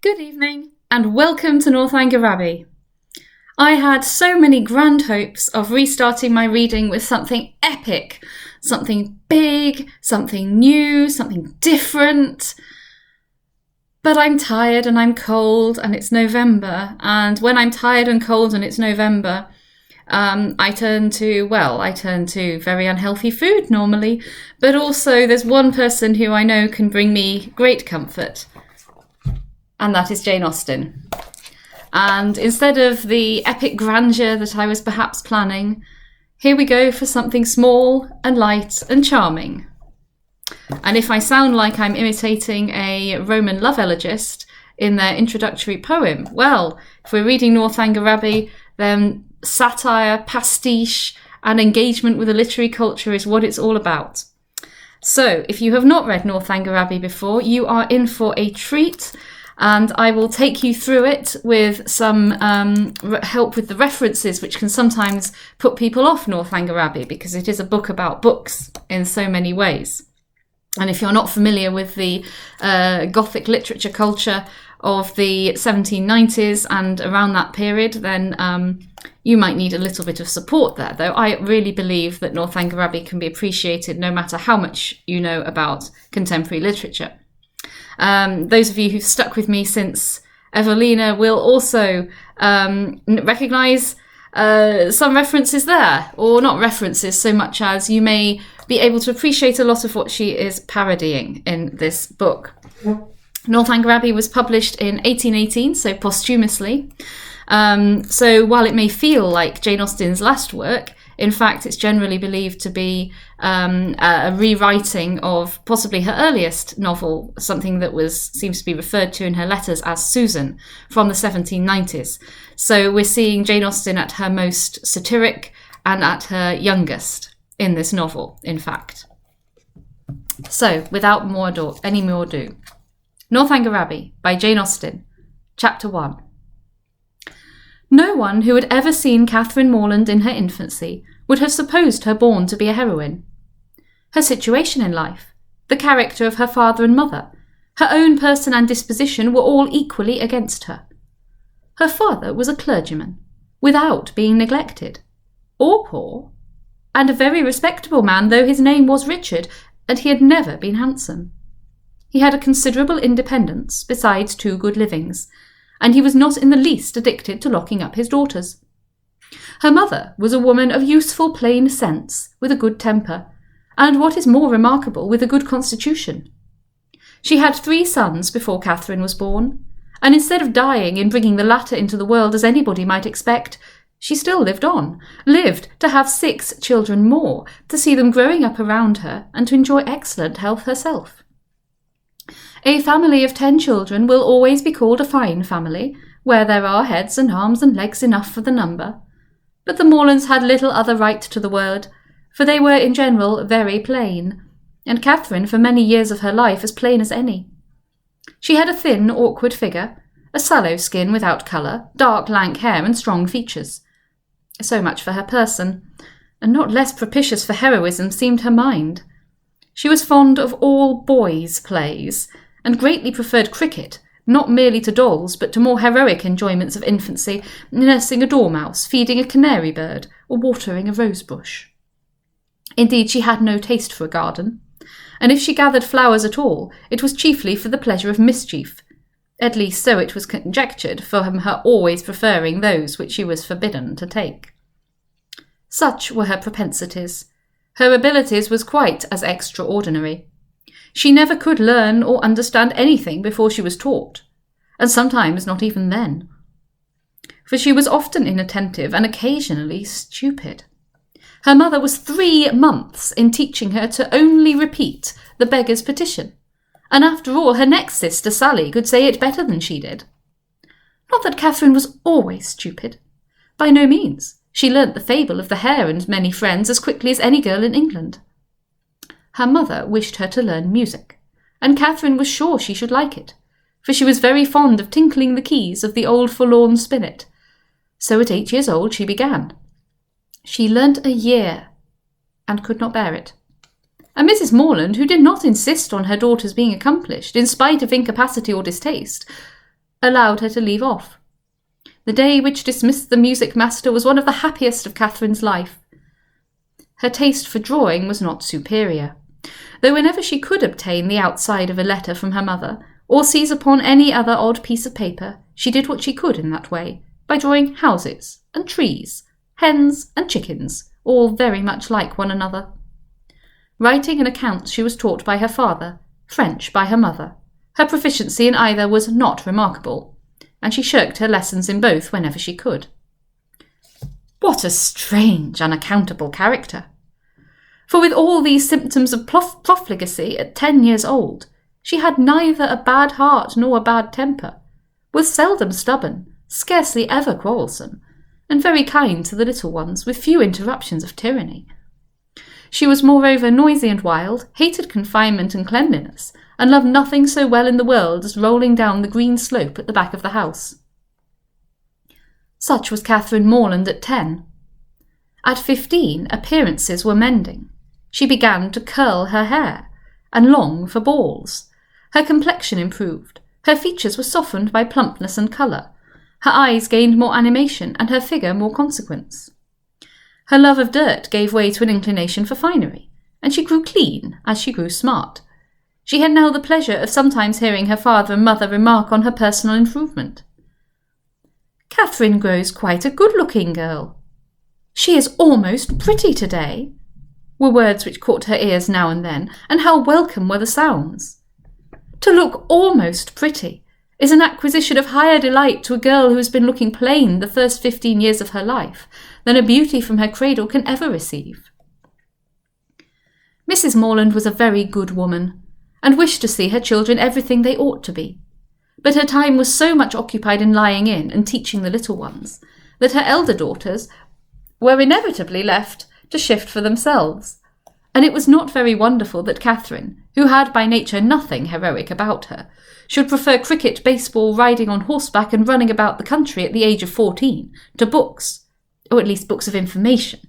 Good evening and welcome to Northanger Abbey. I had so many grand hopes of restarting my reading with something epic, something big, something new, something different. But I'm tired and I'm cold and it's November, and when I'm tired and cold and it's November, I turn to very unhealthy food normally, but also there's one person who I know can bring me great comfort, and that is Jane Austen. And instead of the epic grandeur that I was perhaps planning, here we go for something small and light and charming. And if I sound like I'm imitating a Roman love elegist in their introductory poem, well, if we're reading Northanger Abbey, then satire, pastiche, and engagement with the literary culture is what it's all about. So, if you have not read Northanger Abbey before, you are in for a treat, and I will take you through it with some help with the references, which can sometimes put people off Northanger Abbey because it is a book about books in so many ways. And if you're not familiar with the Gothic literature culture of the 1790s and around that period, then you might need a little bit of support there. Though I really believe that Northanger Abbey can be appreciated no matter how much you know about contemporary literature. Those of you who've stuck with me since Evelina will also recognise some references there, or not references so much as you may be able to appreciate a lot of what she is parodying in this book. Northanger Abbey was published in 1818, so posthumously. So while it may feel like Jane Austen's last work, in fact, it's generally believed to be a rewriting of possibly her earliest novel, something that seems to be referred to in her letters as Susan, from the 1790s. So we're seeing Jane Austen at her most satiric and at her youngest in this novel, in fact. So, without any more ado, Northanger Abbey by Jane Austen, Chapter 1. No one who had ever seen Catherine Morland in her infancy would have supposed her born to be a heroine. Her situation in life, the character of her father and mother, her own person and disposition were all equally against her. Her father was a clergyman, without being neglected, or poor, and a very respectable man, though his name was Richard, and he had never been handsome. He had a considerable independence, besides 2 good livings, and he was not in the least addicted to locking up his daughters. Her mother was a woman of useful plain sense, with a good temper, and what is more remarkable, with a good constitution. She had 3 sons before Catherine was born, and instead of dying in bringing the latter into the world as anybody might expect, she still lived to have 6 children more, to see them growing up around her, and to enjoy excellent health herself. A family of 10 children will always be called a fine family, where there are heads and arms and legs enough for the number. But the Morlands had little other right to the word, for they were in general very plain, and Catherine for many years of her life as plain as any. She had a thin, awkward figure, a sallow skin without colour, dark, lank hair, and strong features. So much for her person, and not less propitious for heroism seemed her mind. She was fond of all boys' plays, and greatly preferred cricket, not merely to dolls, but to more heroic enjoyments of infancy, nursing a dormouse, feeding a canary bird, or watering a rose bush. Indeed, she had no taste for a garden, and if she gathered flowers at all, it was chiefly for the pleasure of mischief. At least so it was conjectured, from her always preferring those which she was forbidden to take. Such were her propensities. Her abilities was quite as extraordinary. She never could learn or understand anything before she was taught, and sometimes not even then. For she was often inattentive and occasionally stupid. Her mother was 3 months in teaching her to only repeat the beggar's petition, and after all her next sister Sally could say it better than she did. Not that Catherine was always stupid. By no means. She learnt the fable of the hare and many friends as quickly as any girl in England. Her mother wished her to learn music, and Catherine was sure she should like it, for she was very fond of tinkling the keys of the old forlorn spinet. So at 8 years old she began. She learnt a year, and could not bear it. And Mrs. Morland, who did not insist on her daughter's being accomplished, in spite of incapacity or distaste, allowed her to leave off. The day which dismissed the music master was one of the happiest of Catherine's life. Her taste for drawing was not superior, though whenever she could obtain the outside of a letter from her mother, or seize upon any other odd piece of paper, she did what she could in that way, by drawing houses and trees, hens and chickens, all very much like one another. Writing and accounts she was taught by her father, French by her mother. Her proficiency in either was not remarkable, and she shirked her lessons in both whenever she could. What a strange, unaccountable character! For with all these symptoms of profligacy at 10 years old, she had neither a bad heart nor a bad temper, was seldom stubborn, scarcely ever quarrelsome, and very kind to the little ones, with few interruptions of tyranny. She was moreover noisy and wild, hated confinement and cleanliness, and loved nothing so well in the world as rolling down the green slope at the back of the house. Such was Catherine Morland at 10. At 15, appearances were mending. She began to curl her hair, and long for balls. Her complexion improved. Her features were softened by plumpness and colour. Her eyes gained more animation, and her figure more consequence. Her love of dirt gave way to an inclination for finery, and she grew clean as she grew smart. She had now the pleasure of sometimes hearing her father and mother remark on her personal improvement. "Catherine grows quite a good-looking girl." "She is almost pretty today," were words which caught her ears now and then, and how welcome were the sounds. To look almost pretty is an acquisition of higher delight to a girl who has been looking plain the first 15 years of her life than a beauty from her cradle can ever receive. Mrs. Morland was a very good woman, and wished to see her children everything they ought to be, but her time was so much occupied in lying in and teaching the little ones that her elder daughters were inevitably left to shift for themselves, and it was not very wonderful that Catherine, who had by nature nothing heroic about her, should prefer cricket, baseball, riding on horseback and running about the country at the age of 14 to books, or at least books of information.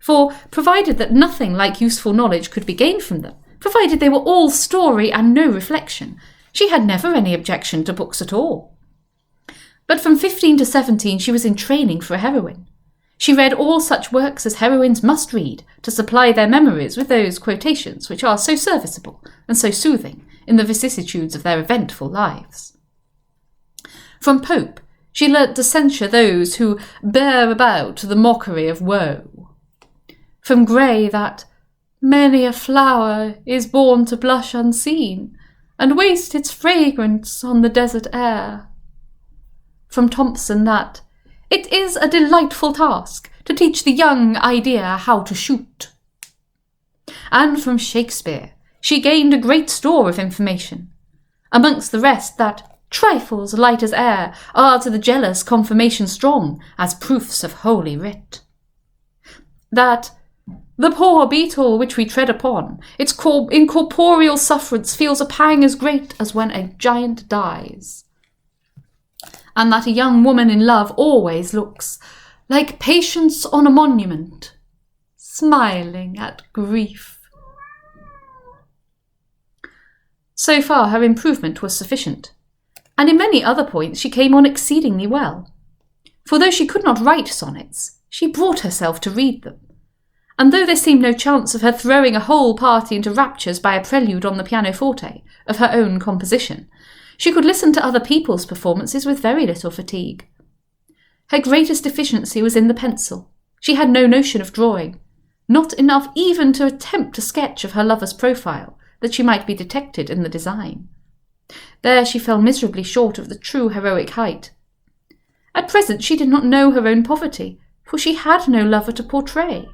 For, provided that nothing like useful knowledge could be gained from them, provided they were all story and no reflection, she had never any objection to books at all. But from 15 to 17 she was in training for a heroine. She read all such works as heroines must read to supply their memories with those quotations which are so serviceable and so soothing in the vicissitudes of their eventful lives. From Pope she learnt to censure those who bear about the mockery of woe. From Gray that many a flower is born to blush unseen, and waste its fragrance on the desert air. From Thomson that it is a delightful task to teach the young idea how to shoot. And from Shakespeare she gained a great store of information, amongst the rest that trifles light as air are to the jealous confirmation strong as proofs of holy writ. That the poor beetle which we tread upon, its incorporeal sufferance feels a pang as great as when a giant dies. And that a young woman in love always looks like Patience on a monument, smiling at grief. So far her improvement was sufficient, and in many other points she came on exceedingly well. For though she could not write sonnets, she brought herself to read them, and though there seemed no chance of her throwing a whole party into raptures by a prelude on the pianoforte of her own composition, she could listen to other people's performances with very little fatigue. Her greatest deficiency was in the pencil. She had no notion of drawing, not enough even to attempt a sketch of her lover's profile, that she might be detected in the design. There she fell miserably short of the true heroic height. At present she did not know her own poverty, for she had no lover to portray.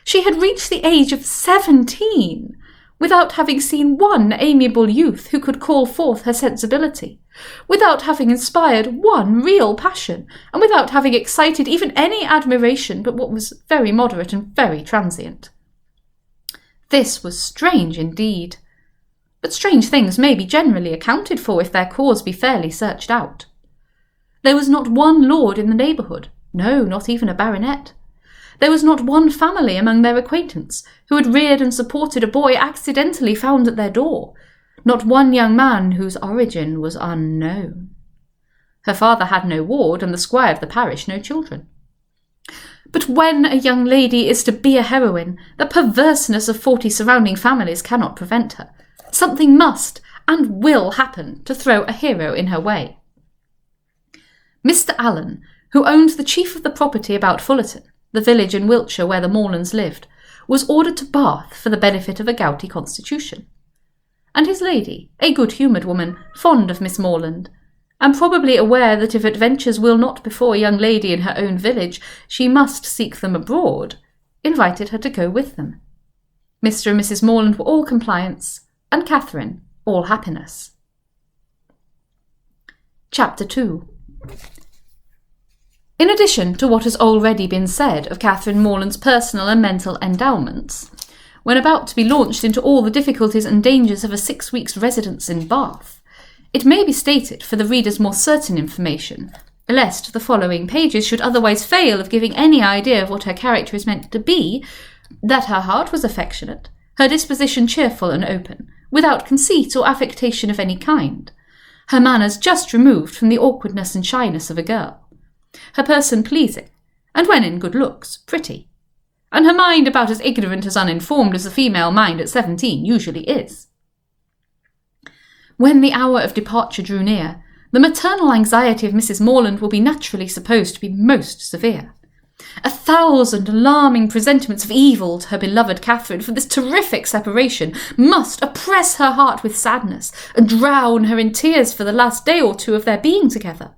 She had reached the age of 17, without having seen one amiable youth who could call forth her sensibility, without having inspired one real passion, and without having excited even any admiration but what was very moderate and very transient. This was strange indeed, but strange things may be generally accounted for if their cause be fairly searched out. There was not one lord in the neighbourhood, no, not even a baronet. There was not one family among their acquaintance who had reared and supported a boy accidentally found at their door, not one young man whose origin was unknown. Her father had no ward, and the squire of the parish no children. But when a young lady is to be a heroine, the perverseness of 40 surrounding families cannot prevent her. Something must and will happen to throw a hero in her way. Mr. Allen, who owned the chief of the property about Fullerton, the village in Wiltshire where the Morlands lived, was ordered to Bath for the benefit of a gouty constitution. And his lady, a good-humoured woman, fond of Miss Morland, and probably aware that if adventures will not befall a young lady in her own village, she must seek them abroad, invited her to go with them. Mr. and Mrs. Morland were all compliance, and Catherine all happiness. Chapter 2. In addition to what has already been said of Catherine Morland's personal and mental endowments, when about to be launched into all the difficulties and dangers of a 6 weeks' residence in Bath, it may be stated for the reader's more certain information, lest the following pages should otherwise fail of giving any idea of what her character is meant to be, that her heart was affectionate, her disposition cheerful and open, without conceit or affectation of any kind, her manners just removed from the awkwardness and shyness of a girl, her person pleasing, and when in good looks, pretty, and her mind about as ignorant as uninformed as the female mind at 17 usually is. When the hour of departure drew near, the maternal anxiety of Mrs. Morland will be naturally supposed to be most severe. 1,000 alarming presentiments of evil to her beloved Catherine for this terrific separation must oppress her heart with sadness and drown her in tears for the last day or two of their being together.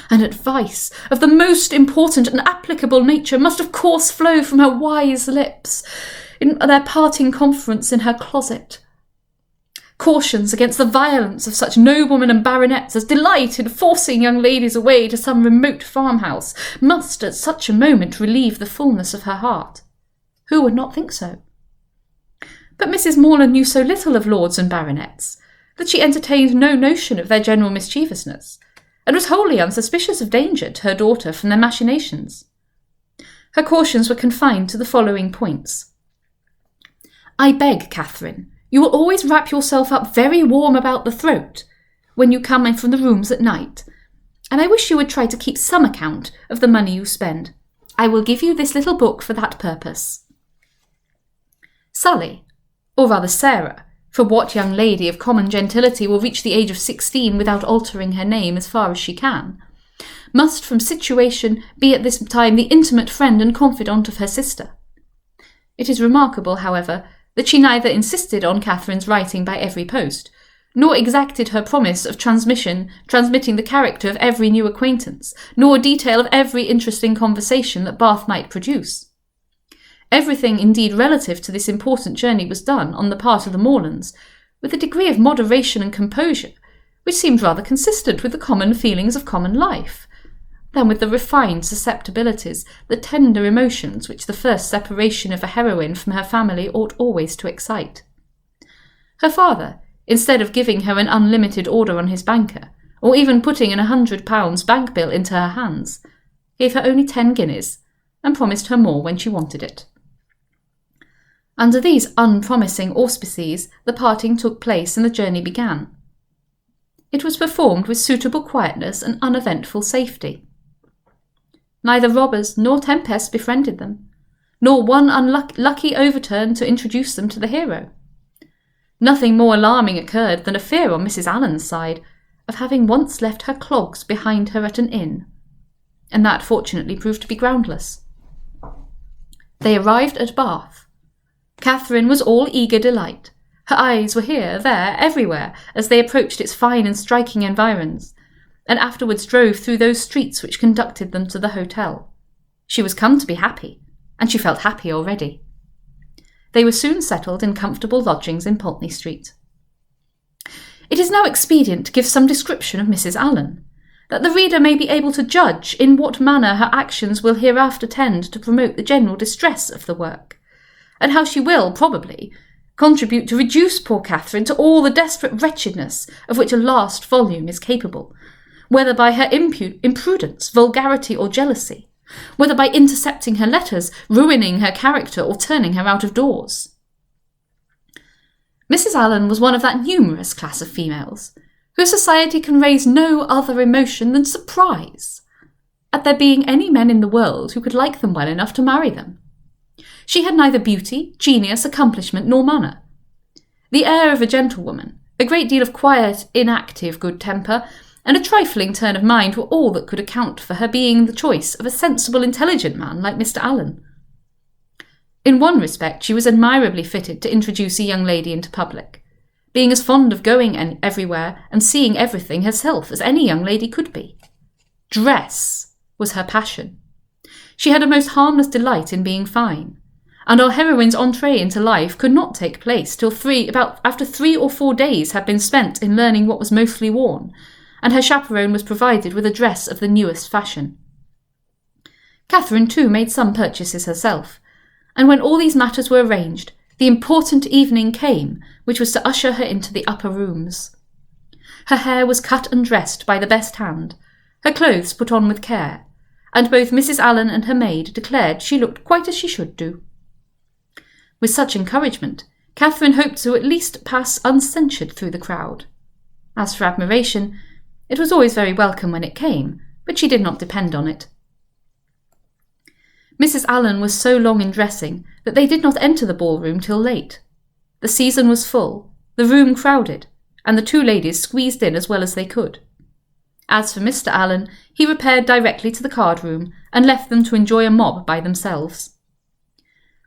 And advice of the most important and applicable nature must of course flow from her wise lips in their parting conference in her closet. Cautions against the violence of such noblemen and baronets as delight in forcing young ladies away to some remote farmhouse must at such a moment relieve the fullness of her heart. Who would not think so? But Mrs. Morland knew so little of lords and baronets that she entertained no notion of their general mischievousness, and was wholly unsuspicious of danger to her daughter from their machinations. Her cautions were confined to the following points. I beg, Catherine, you will always wrap yourself up very warm about the throat when you come in from the rooms at night, and I wish you would try to keep some account of the money you spend. I will give you this little book for that purpose. Sally, or rather Sarah, for what young lady of common gentility will reach the age of 16 without altering her name as far as she can, must from situation be at this time the intimate friend and confidant of her sister. It is remarkable, however, that she neither insisted on Catherine's writing by every post, nor exacted her promise of transmitting the character of every new acquaintance, nor detail of every interesting conversation that Bath might produce. Everything indeed relative to this important journey was done on the part of the Morlands, with a degree of moderation and composure which seemed rather consistent with the common feelings of common life, than with the refined susceptibilities, the tender emotions which the first separation of a heroine from her family ought always to excite. Her father, instead of giving her an unlimited order on his banker, or even putting an £100 bank bill into her hands, gave her only 10 guineas, and promised her more when she wanted it. Under these unpromising auspices, the parting took place and the journey began. It was performed with suitable quietness and uneventful safety. Neither robbers nor tempests befriended them, nor one unlucky overturn to introduce them to the hero. Nothing more alarming occurred than a fear on Mrs. Allen's side of having once left her clogs behind her at an inn, and that fortunately proved to be groundless. They arrived at Bath. Catherine was all eager delight. Her eyes were here, there, everywhere, as they approached its fine and striking environs, and afterwards drove through those streets which conducted them to the hotel. She was come to be happy, and she felt happy already. They were soon settled in comfortable lodgings in Pulteney Street. It is now expedient to give some description of Mrs. Allen, that the reader may be able to judge in what manner her actions will hereafter tend to promote the general distress of the work, and how she will, probably, contribute to reduce poor Catherine to all the desperate wretchedness of which a last volume is capable, whether by her imprudence, vulgarity, or jealousy, whether by intercepting her letters, ruining her character, or turning her out of doors. Mrs. Allen was one of that numerous class of females Her society can raise no other emotion than surprise at there being any men in the world who could like them well enough to marry them. She had neither beauty, genius, accomplishment, nor manner. The air of a gentlewoman, a great deal of quiet, inactive good temper, and a trifling turn of mind were all that could account for her being the choice of a sensible, intelligent man like Mr. Allen. In one respect she was admirably fitted to introduce a young lady into public, being as fond of going everywhere and seeing everything herself as any young lady could be. Dress was her passion. She had a most harmless delight in being fine, and our heroine's entree into life could not take place till after 3 or 4 days had been spent in learning what was mostly worn, and her chaperone was provided with a dress of the newest fashion. Catherine, too, made some purchases herself, and when all these matters were arranged, the important evening came which was to usher her into the upper rooms. Her hair was cut and dressed by the best hand, her clothes put on with care, and both Mrs. Allen and her maid declared she looked quite as she should do. With such encouragement, Catherine hoped to at least pass uncensured through the crowd. As for admiration, it was always very welcome when it came, but she did not depend on it. Mrs. Allen was so long in dressing that they did not enter the ballroom till late. The season was full, the room crowded, and the 2 ladies squeezed in as well as they could. As for Mr. Allen, he repaired directly to the card-room and left them to enjoy a mob by themselves.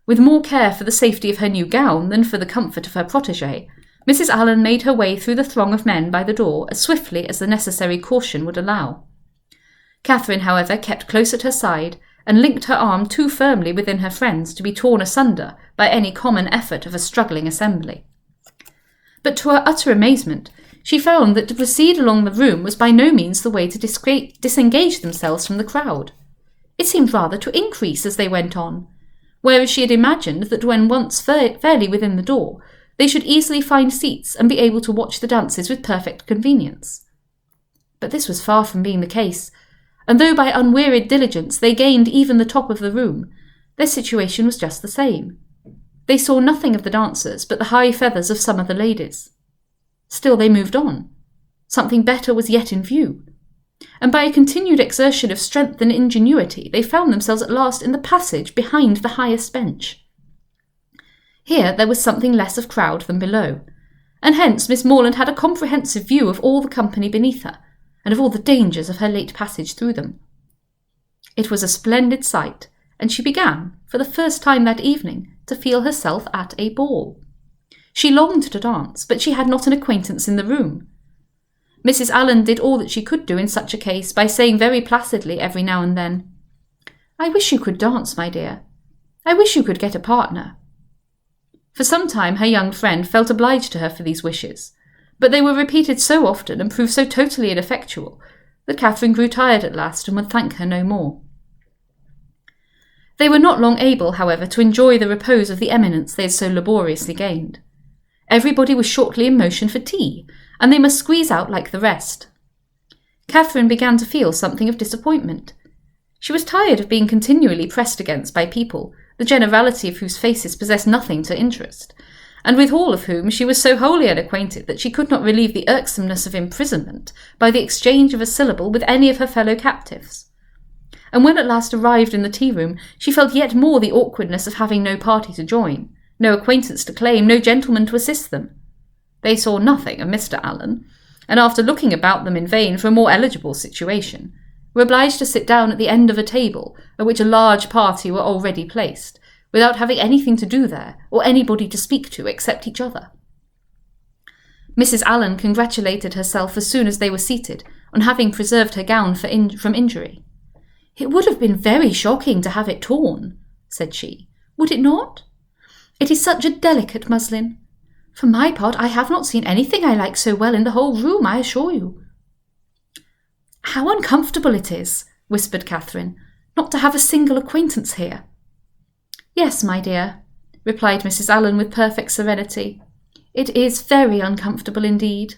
With more care for the safety of her new gown than for the comfort of her protégée, Mrs. Allen made her way through the throng of men by the door as swiftly as the necessary caution would allow. Catherine, however, kept close at her side and linked her arm too firmly within her friend's to be torn asunder by any common effort of a struggling assembly. But to her utter amazement, she found that to proceed along the room was by no means the way to disengage themselves from the crowd. It seemed rather to increase as they went on, whereas she had imagined that when once fairly within the door, they should easily find seats and be able to watch the dances with perfect convenience. But this was far from being the case, and though by unwearied diligence they gained even the top of the room, their situation was just the same. They saw nothing of the dancers but the high feathers of some of the ladies. Still they moved on. Something better was yet in view, and by a continued exertion of strength and ingenuity they found themselves at last in the passage behind the highest bench. Here there was something less of crowd than below, and hence Miss Morland had a comprehensive view of all the company beneath her, and of all the dangers of her late passage through them. It was a splendid sight, and she began, for the first time that evening, to feel herself at a ball. She longed to dance, but she had not an acquaintance in the room. Mrs. Allen did all that she could do in such a case by saying very placidly every now and then, "I wish you could dance, my dear. I wish you could get a partner." For some time her young friend felt obliged to her for these wishes, but they were repeated so often and proved so totally ineffectual that Catherine grew tired at last and would thank her no more. They were not long able, however, to enjoy the repose of the eminence they had so laboriously gained. Everybody was shortly in motion for tea, and they must squeeze out like the rest. Catherine began to feel something of disappointment. She was tired of being continually pressed against by people, the generality of whose faces possessed nothing to interest, and with all of whom she was so wholly unacquainted that she could not relieve the irksomeness of imprisonment by the exchange of a syllable with any of her fellow captives. And when at last arrived in the tea-room, she felt yet more the awkwardness of having no party to join, no acquaintance to claim, no gentleman to assist them. They saw nothing of Mr. Allen, and after looking about them in vain for a more eligible situation, were obliged to sit down at the end of a table at which a large party were already placed, without having anything to do there, or anybody to speak to except each other. Mrs. Allen congratulated herself as soon as they were seated on having preserved her gown from injury. "It would have been very shocking to have it torn," said she, "would it not? It is such a delicate muslin. For my part, I have not seen anything I like so well in the whole room, I assure you." "How uncomfortable it is," whispered Catherine, "not to have a single acquaintance here." "Yes, my dear," replied Mrs. Allen with perfect serenity. "It is very uncomfortable indeed."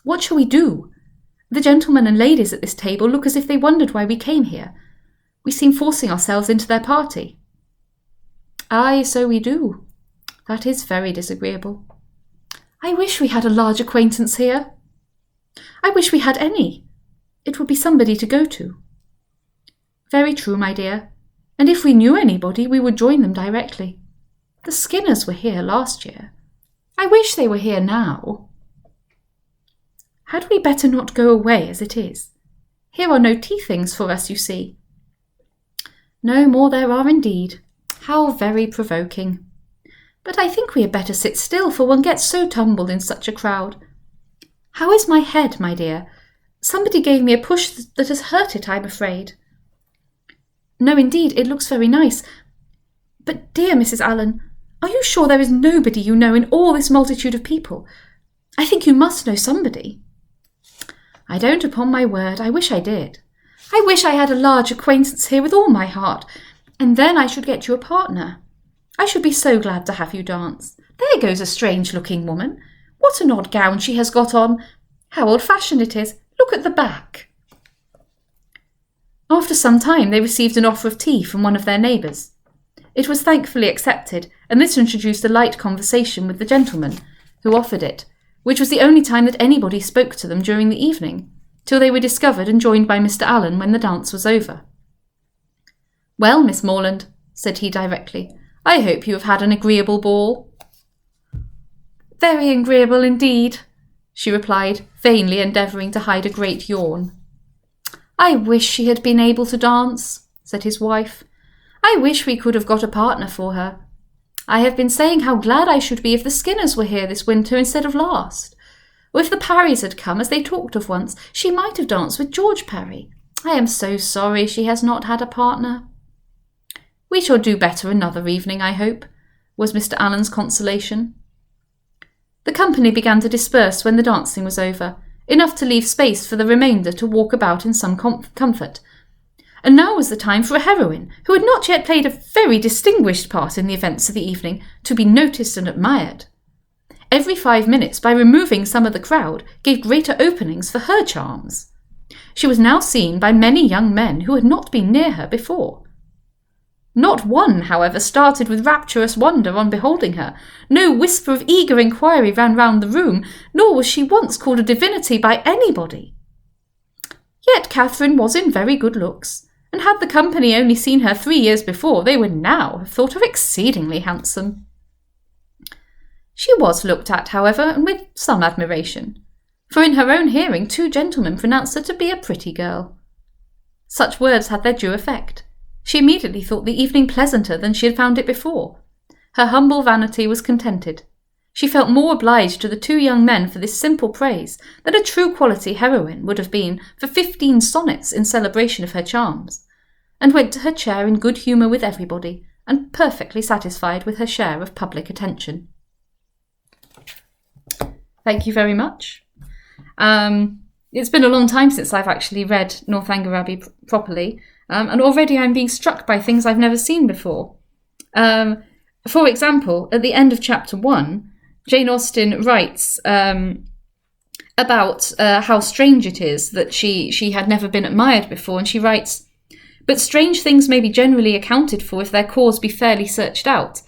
"What shall we do? The gentlemen and ladies at this table look as if they wondered why we came here. We seem forcing ourselves into their party." "Aye, so we do. That is very disagreeable." "I wish we had a large acquaintance here." I wish we had any. It would be somebody to go to. Very true, my dear. And if we knew anybody, we would join them directly. The Skinners were here last year. I wish they were here now. Had we better not go away as it is? Here are no tea things for us, you see. No more there are indeed. How very provoking. But I think we had better sit still, for one gets so tumbled in such a crowd. How is my head, my dear? Somebody gave me a push that has hurt it, I'm afraid. No, indeed, it looks very nice. But, dear Mrs. Allen, are you sure there is nobody you know in all this multitude of people? I think you must know somebody. I don't, upon my word. I wish I did. I wish I had a large acquaintance here with all my heart, and then I should get you a partner. I should be so glad to have you dance. There goes a strange-looking woman. What an odd gown she has got on. How old-fashioned it is. Look at the back. After some time they received an offer of tea from one of their neighbours. It was thankfully accepted, and this introduced a light conversation with the gentleman who offered it, which was the only time that anybody spoke to them during the evening, till they were discovered and joined by Mr. Allen when the dance was over. Well, Miss Morland, said he directly, I hope you have had an agreeable ball. Very agreeable indeed, she replied, vainly endeavouring to hide a great yawn. I wish she had been able to dance, said his wife. I wish we could have got a partner for her. I have been saying how glad I should be if the Skinners were here this winter instead of last. Or if the Parrys had come, as they talked of once, she might have danced with George Parry. I am so sorry she has not had a partner. We shall do better another evening, I hope, was Mr. Allen's consolation. The company began to disperse when the dancing was over, enough to leave space for the remainder to walk about in some comfort. And now was the time for a heroine, who had not yet played a very distinguished part in the events of the evening, to be noticed and admired. Every 5 minutes, by removing some of the crowd, gave greater openings for her charms. She was now seen by many young men who had not been near her before. Not one, however, started with rapturous wonder on beholding her. No whisper of eager inquiry ran round the room, nor was she once called a divinity by anybody. Yet Catherine was in very good looks, and had the company only seen her 3 years before, they would now have thought her exceedingly handsome. She was looked at, however, and with some admiration, for in her own hearing 2 gentlemen pronounced her to be a pretty girl. Such words had their due effect. She immediately thought the evening pleasanter than she had found it before. Her humble vanity was contented. She felt more obliged to the 2 young men for this simple praise than a true quality heroine would have been for 15 sonnets in celebration of her charms, and went to her chair in good humour with everybody, and perfectly satisfied with her share of public attention. Thank you very much. It's been a long time since I've actually read Northanger Abbey properly, and already I'm being struck by things I've never seen before. For example, at the end of chapter 1, Jane Austen writes about how strange it is that she had never been admired before, and she writes, "But strange things may be generally accounted for if their cause be fairly searched out,"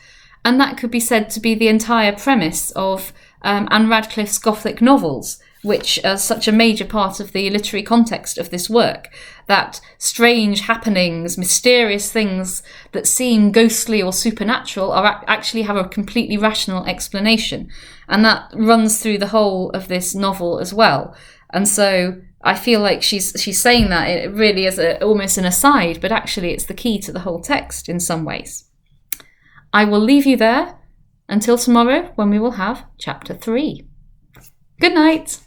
and that could be said to be the entire premise of Anne Radcliffe's Gothic novels, which are such a major part of the literary context of this work, that strange happenings, mysterious things that seem ghostly or supernatural actually have a completely rational explanation. And that runs through the whole of this novel as well. And so I feel like she's saying that it really is almost an aside, but actually it's the key to the whole text in some ways. I will leave you there until tomorrow, when we will have chapter 3. Good night.